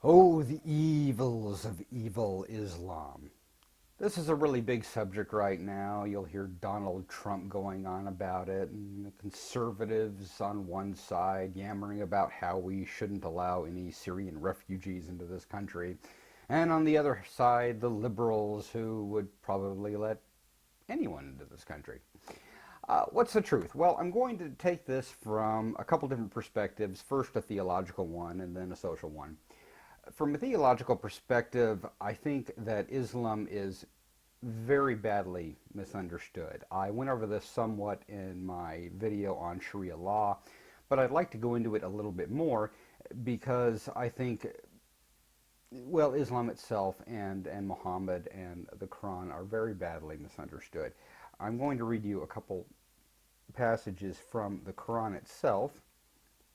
Oh, the evils of evil Islam. This is a really big subject right now. You'll hear Donald Trump going on about it, and the conservatives on one side yammering about how we shouldn't allow any Syrian refugees into this country, and on the other side, the liberals who would probably let anyone into this country. What's the truth? Well, I'm going to take this from a couple different perspectives. First, a theological one, and then a social one. From a theological perspective, I think that Islam is very badly misunderstood. I went over this somewhat in my video on Sharia law, but I'd like to go into it a little bit more because I think, well, Islam itself and Muhammad and the Quran are very badly misunderstood. I'm going to read you a couple passages from the Quran itself,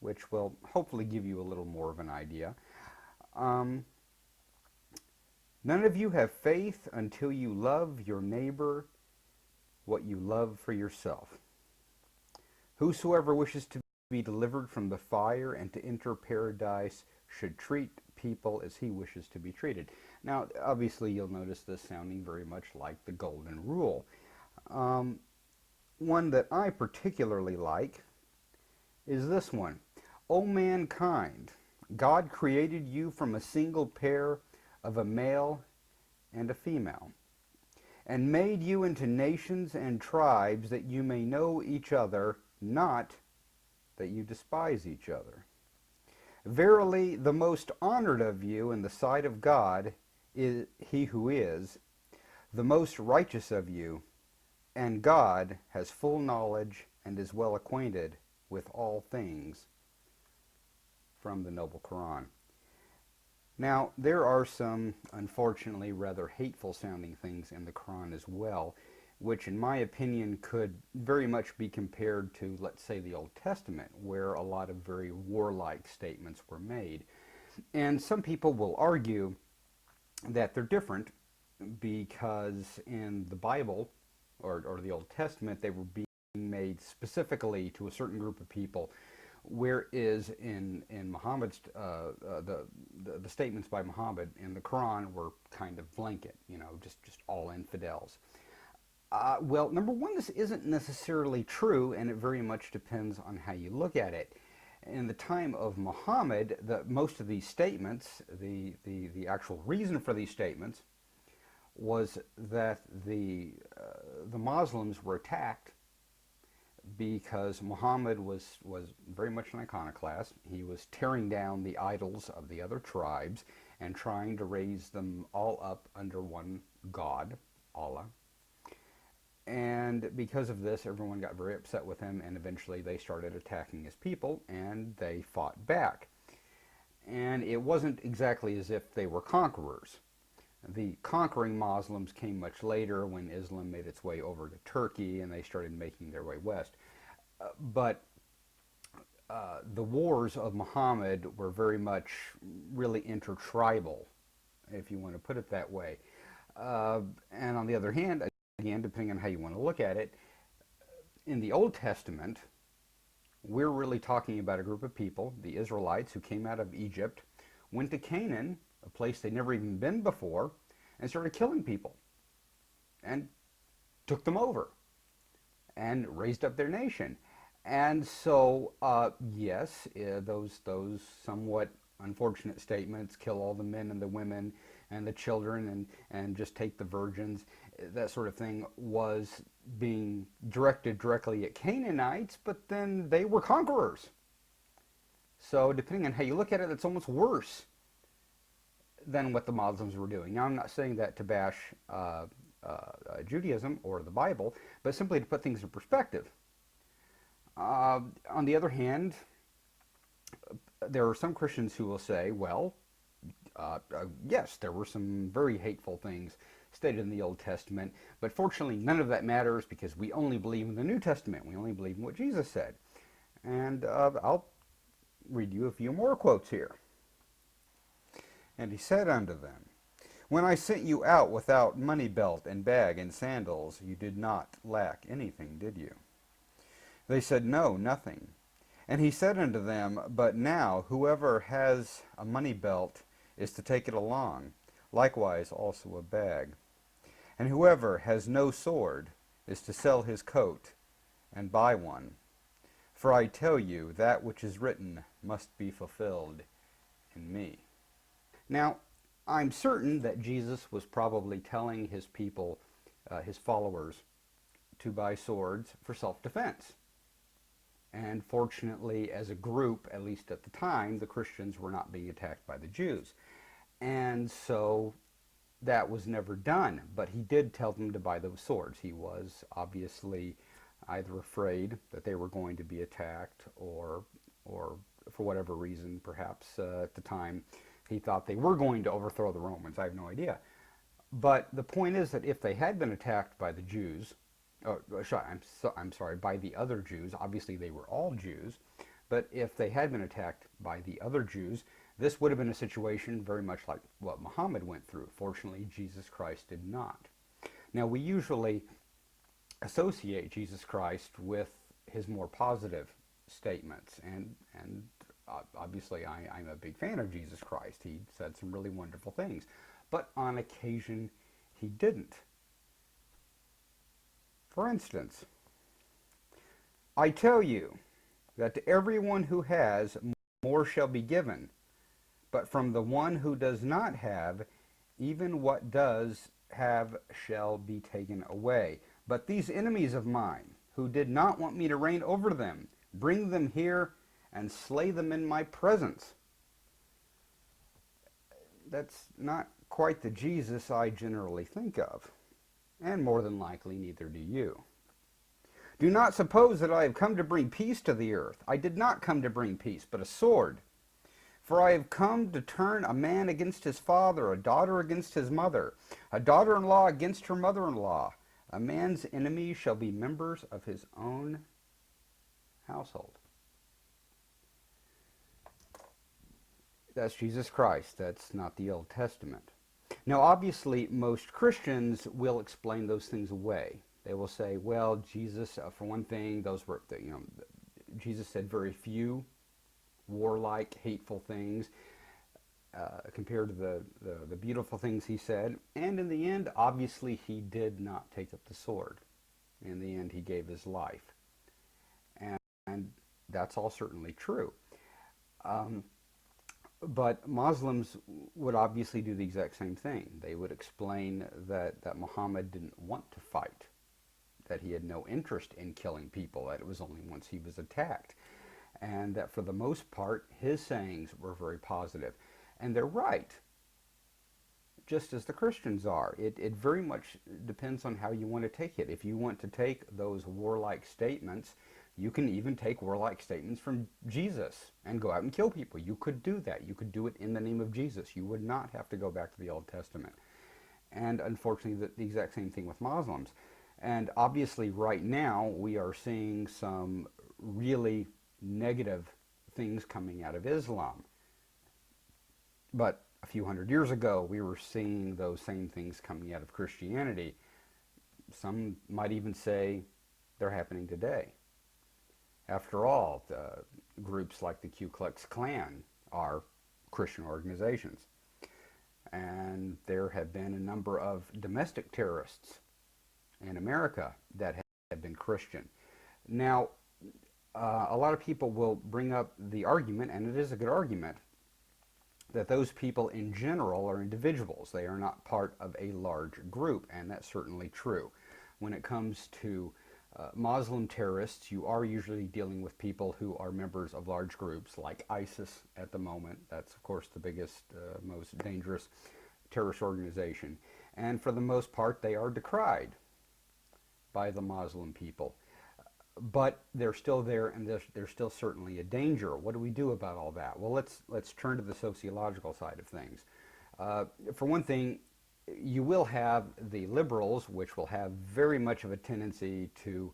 which will hopefully give you a little more of an idea. None of you have faith until you love your neighbor what you love for yourself. Whosoever wishes to be delivered from the fire and to enter paradise should treat people as he wishes to be treated. Now, obviously, you'll notice this sounding very much like the Golden Rule. One that I particularly like is this one. O mankind, God created you from a single pair of a male and a female, and made you into nations and tribes that you may know each other, not that you despise each other. Verily, the most honored of you in the sight of God is he who is the most righteous of you, and God has full knowledge and is well acquainted with all things. From the Noble Quran. Now, there are some, unfortunately, rather hateful sounding things in the Quran as well, which in my opinion could very much be compared to, let's say, the Old Testament, where a lot of very warlike statements were made. And some people will argue that they're different because in the Bible, or the Old Testament, they were being made specifically to a certain group of people, whereas in Muhammad's the statements by Muhammad in the Quran were kind of blanket, just all infidels. Well, number one, this isn't necessarily true, and it very much depends on how you look at it. In the time of Muhammad, most of these statements, the actual reason for these statements, was that the Muslims were attacked because Muhammad was very much an iconoclast. He was tearing down the idols of the other tribes and trying to raise them all up under one God, Allah. And because of this, everyone got very upset with him, and eventually they started attacking his people, and they fought back. And it wasn't exactly as if they were conquerors. The conquering Muslims came much later when Islam made its way over to Turkey and they started making their way west. But the wars of Muhammad were very much really intertribal, if you want to put it that way. And on the other hand, again, depending on how you want to look at it, in the Old Testament, we're really talking about a group of people, the Israelites, who came out of Egypt, went to Canaan, a place they'd never even been before, and started killing people and took them over and raised up their nation. And so, yes, those somewhat unfortunate statements, kill all the men and the women and the children and just take the virgins, that sort of thing, was being directed directly at Canaanites, but then they were conquerors. So depending on how you look at it, it's almost worse than what the Muslims were doing. Now, I'm not saying that to bash Judaism or the Bible, but simply to put things in perspective. On the other hand, there are some Christians who will say, well, yes, there were some very hateful things stated in the Old Testament, but fortunately none of that matters because we only believe in the New Testament. We only believe in what Jesus said. And I'll read you a few more quotes here. And he said unto them, When I sent you out without money belt and bag and sandals, you did not lack anything, did you? They said, No, nothing. And he said unto them, But now whoever has a money belt is to take it along, likewise also a bag. And whoever has no sword is to sell his coat and buy one. For I tell you, that which is written must be fulfilled in me. Now, I'm certain that Jesus was probably telling his people, his followers, to buy swords for self-defense. And fortunately, as a group, at least at the time, the Christians were not being attacked by the Jews. And so that was never done. But he did tell them to buy those swords. He was obviously either afraid that they were going to be attacked, or for whatever reason, perhaps at the time, he thought they were going to overthrow the Romans. I have no idea. But the point is that if they had been attacked by the Jews, I'm sorry, by the other Jews, obviously they were all Jews, but if they had been attacked by the other Jews, this would have been a situation very much like what Muhammad went through. Fortunately, Jesus Christ did not. Now, we usually associate Jesus Christ with his more positive statements, and obviously I'm a big fan of Jesus Christ. He said some really wonderful things, but on occasion he didn't. For instance, I tell you that to everyone who has, more shall be given, but from the one who does not have, even what does have shall be taken away. But these enemies of mine, who did not want me to reign over them, bring them here and slay them in my presence. That's not quite the Jesus I generally think of, and more than likely neither do you. Do not suppose that I have come to bring peace to the earth. I did not come to bring peace, but a sword. For I have come to turn a man against his father, a daughter against his mother, a daughter-in-law against her mother-in-law. A man's enemies shall be members of his own household. That's Jesus Christ. That's not the Old Testament. Now, obviously, most Christians will explain those things away. They will say, well, Jesus, for one thing, those were, Jesus said very few warlike, hateful things compared to the beautiful things he said. And in the end, obviously, he did not take up the sword. In the end, he gave his life. And that's all certainly true. But Muslims would obviously do the exact same thing. They would explain that Muhammad didn't want to fight, that he had no interest in killing people, that it was only once he was attacked, and that for the most part, his sayings were very positive. And they're right, just as the Christians are. It very much depends on how you want to take it. If you want to take those warlike statements, you can even take warlike statements from Jesus and go out and kill people. You could do that. You could do it in the name of Jesus. You would not have to go back to the Old Testament. And unfortunately, the exact same thing with Muslims. And obviously, right now, we are seeing some really negative things coming out of Islam. But a few hundred years ago, we were seeing those same things coming out of Christianity. Some might even say they're happening today. After all, groups like the Ku Klux Klan are Christian organizations. And there have been a number of domestic terrorists in America that have been Christian. Now, a lot of people will bring up the argument, and it is a good argument, that those people in general are individuals. They are not part of a large group, and that's certainly true. When it comes to Muslim terrorists, you are usually dealing with people who are members of large groups like ISIS at the moment. That's, of course, the biggest, most dangerous terrorist organization. And for the most part, they are decried by the Muslim people. But they're still there, and they're still certainly a danger. What do we do about all that? Well, let's turn to the sociological side of things. For one thing, you will have the liberals, which will have very much of a tendency to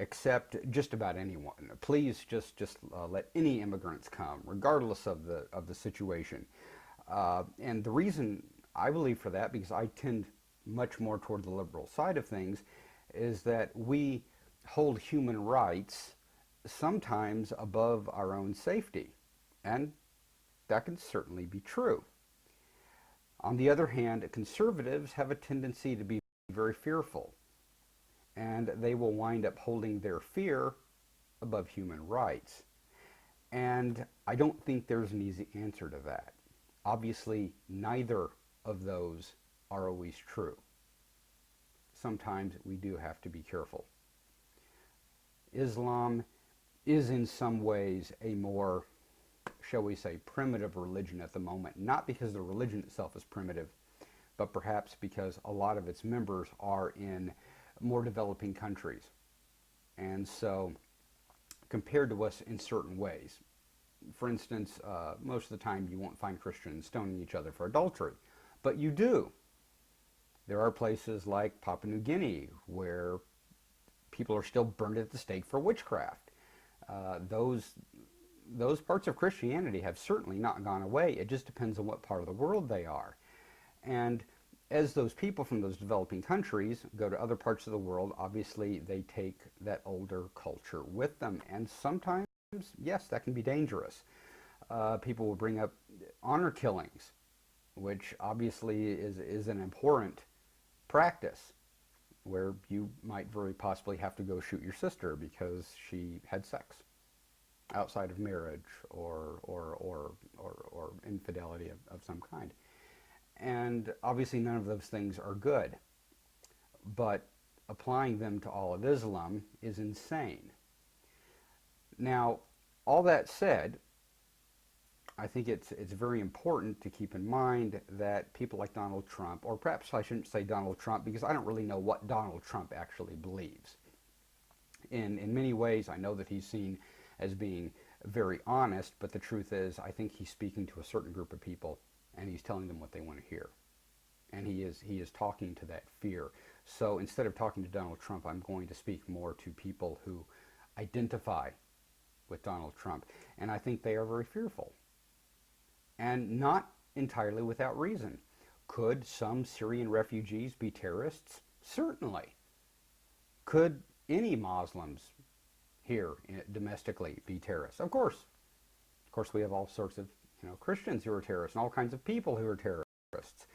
accept just about anyone. Please just let any immigrants come, regardless of the situation. And the reason I believe for that, because I tend much more toward the liberal side of things, is that we hold human rights sometimes above our own safety. And that can certainly be true. On the other hand, conservatives have a tendency to be very fearful, and they will wind up holding their fear above human rights. And I don't think there's an easy answer to that. Obviously, neither of those are always true. Sometimes we do have to be careful. Islam is in some ways a more, shall we say, primitive religion at the moment, not because the religion itself is primitive, but perhaps because a lot of its members are in more developing countries. And so, compared to us in certain ways, for instance, most of the time you won't find Christians stoning each other for adultery, but you do. There are places like Papua New Guinea where people are still burned at the stake for witchcraft. Those parts of Christianity have certainly not gone away. It just depends on what part of the world they are. And as those people from those developing countries go to other parts of the world, obviously they take that older culture with them. And sometimes, yes, that can be dangerous. People will bring up honor killings, which obviously is an abhorrent practice, where you might very possibly have to go shoot your sister because she had sex outside of marriage or infidelity of some kind. And obviously none of those things are good, but applying them to all of Islam is insane. Now, all that said, I think it's very important to keep in mind that people like Donald Trump, or perhaps I shouldn't say Donald Trump because I don't really know what Donald Trump actually believes. In many ways, I know that he's seen as being very honest, but the truth is I think he's speaking to a certain group of people and he's telling them what they want to hear. And he is talking to that fear. So instead of talking to Donald Trump, I'm going to speak more to people who identify with Donald Trump. And I think they are very fearful. And not entirely without reason. Could some Syrian refugees be terrorists? Certainly. Could any Muslims here domestically be terrorists? Of course. Of course, we have all sorts of Christians who are terrorists and all kinds of people who are terrorists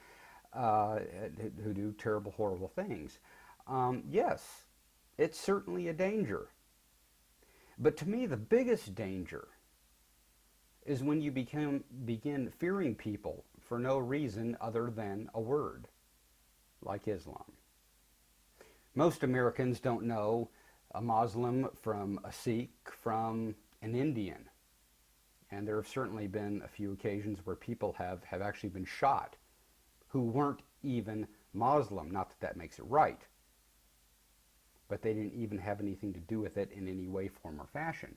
who do terrible, horrible things. Yes, it's certainly a danger. But to me, the biggest danger is when you begin fearing people for no reason other than a word, like Islam. Most Americans don't know a Muslim from a Sikh from an Indian. And there have certainly been a few occasions where people have actually been shot who weren't even Muslim. Not that that makes it right, but they didn't even have anything to do with it in any way, form, or fashion.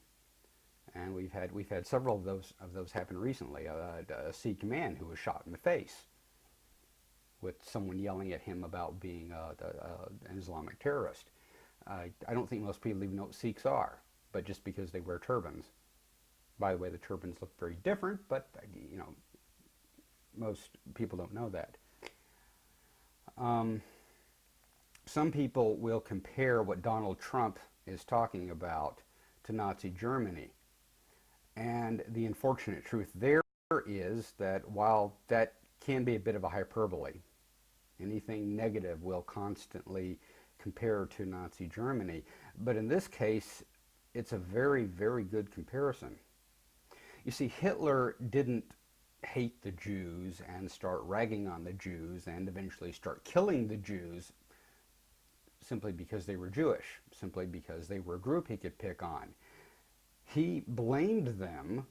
And we've had several of those happen recently. A Sikh man who was shot in the face with someone yelling at him about being an Islamic terrorist. I don't think most people even know what Sikhs are, but just because they wear turbans. By the way, the turbans look very different, but most people don't know that. Some people will compare what Donald Trump is talking about to Nazi Germany. And the unfortunate truth there is that while that can be a bit of a hyperbole, anything negative will constantly compare to Nazi Germany. But in this case, it's a very, very good comparison. You see, Hitler didn't hate the Jews and start ragging on the Jews and eventually start killing the Jews simply because they were Jewish, simply because they were a group he could pick on. He blamed them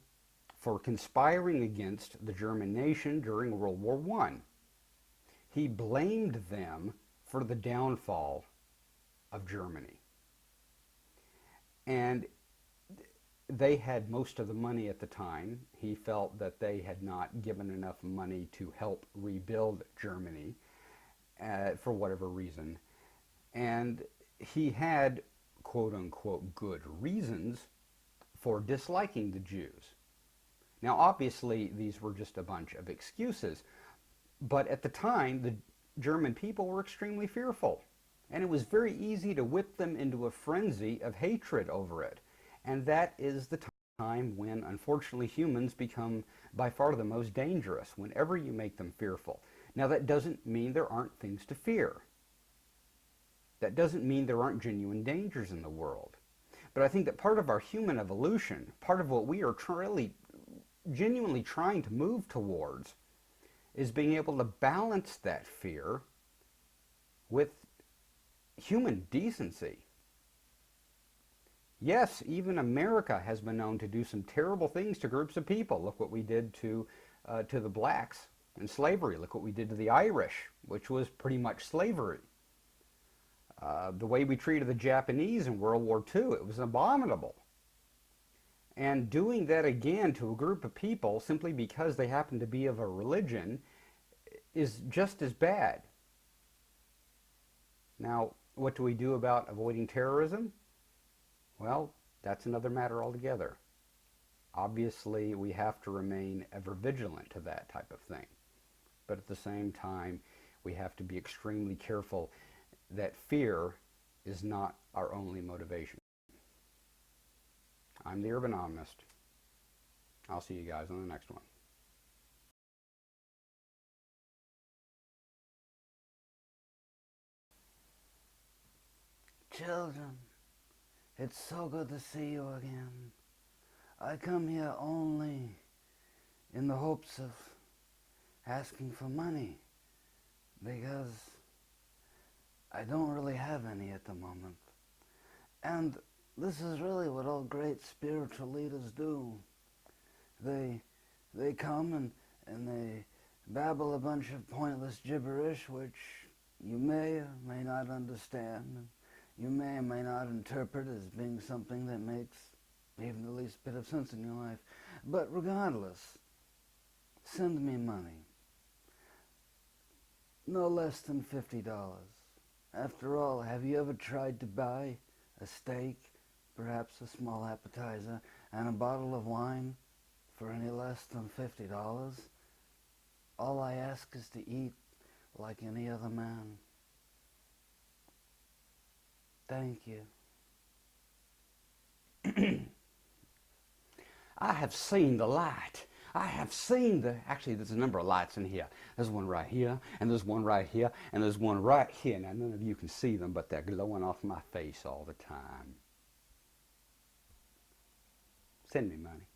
for conspiring against the German nation during World War I. He blamed them for the downfall of Germany. And they had most of the money at the time. He felt that they had not given enough money to help rebuild Germany for whatever reason. And he had, quote unquote, good reasons for disliking the Jews. Now, obviously, these were just a bunch of excuses. But at the time, the German people were extremely fearful. And it was very easy to whip them into a frenzy of hatred over it. And that is the time when, unfortunately, humans become by far the most dangerous, whenever you make them fearful. Now, that doesn't mean there aren't things to fear. That doesn't mean there aren't genuine dangers in the world. But I think that part of our human evolution, part of what we are really genuinely trying to move towards, is being able to balance that fear with human decency. Yes, even America has been known to do some terrible things to groups of people. Look what we did to the blacks in slavery. Look what we did to the Irish, which was pretty much slavery. The way we treated the Japanese in World War II, it was abominable. And doing that again to a group of people simply because they happen to be of a religion is just as bad. Now, what do we do about avoiding terrorism? Well, that's another matter altogether. Obviously, we have to remain ever vigilant to that type of thing. But at the same time, we have to be extremely careful that fear is not our only motivation. I'm the Urbanomist. I'll see you guys on the next one. Children, it's so good to see you again. I come here only in the hopes of asking for money because I don't really have any at the moment. And this is really what all great spiritual leaders do. They come and they babble a bunch of pointless gibberish which you may or may not understand. You may or may not interpret as being something that makes even the least bit of sense in your life. But regardless, send me money. No less than $50. After all, have you ever tried to buy a steak, perhaps a small appetizer, and a bottle of wine for any less than $50? All I ask is to eat like any other man. Thank you. I have seen the light. I have seen the... Actually, there's a number of lights in here. There's one right here, and there's one right here, and there's one right here. Now, none of you can see them, but they're glowing off my face all the time. Send me money.